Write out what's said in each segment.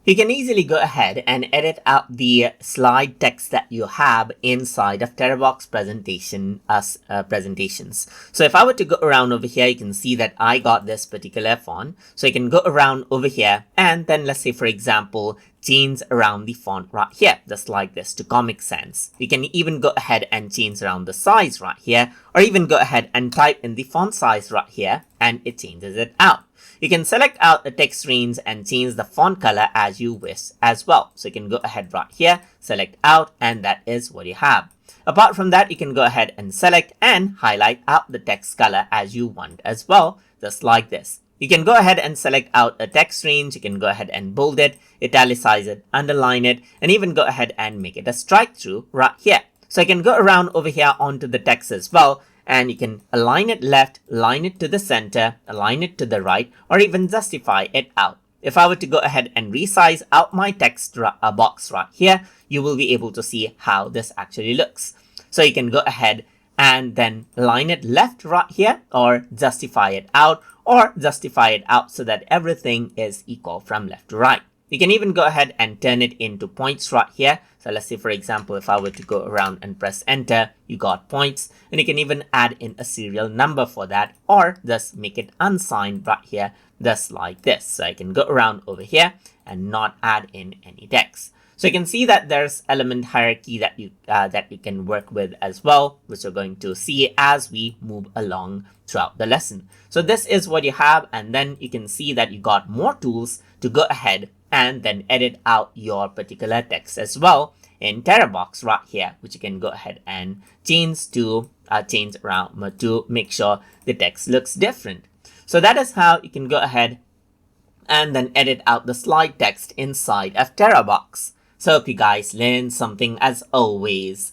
You can easily go ahead and edit out the slide text that you have inside of Terabox presentations. So if I were to go around over here, you can see that I got this particular font. So you can go around over here and then let's say, for example, change around the font right here, just like this to Comic Sans. You can even go ahead and change around the size right here, or even go ahead and type in the font size right here and it changes it out. You can select out the text range and change the font color as you wish as well. So you can go ahead right here, select out, and that is what you have. Apart from that, you can go ahead and select and highlight out the text color as you want as well, just like this. You can go ahead and select out a text range. You can go ahead and bold it, italicize it, underline it, and even go ahead and make it a strike through right here. So you can go around over here onto the text as well, and you can align it left, align it to the center, align it to the right, or even justify it out. If I were to go ahead and resize out my text box right here, you will be able to see how this actually looks. So you can go ahead and then align it left right here, or justify it out, so that everything is equal from left to right. You can even go ahead and turn it into points right here. So let's say, for example, if I were to go around and press enter, you got points, and you can even add in a serial number for that, or just make it unsigned right here, just like this. So I can go around over here and not add in any text. So you can see that there's element hierarchy that you can work with as well, which we're going to see as we move along throughout the lesson. So this is what you have, and then you can see that you got more tools to go ahead and then edit out your particular text as well in Terabox right here, which you can go ahead and change around to make sure the text looks different. So that is how you can go ahead and then edit out the slide text inside of Terabox. So hope you guys learned something as always.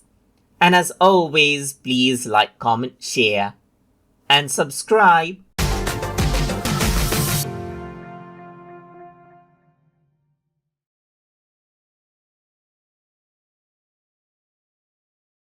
And as always, please like, comment, share, and subscribe.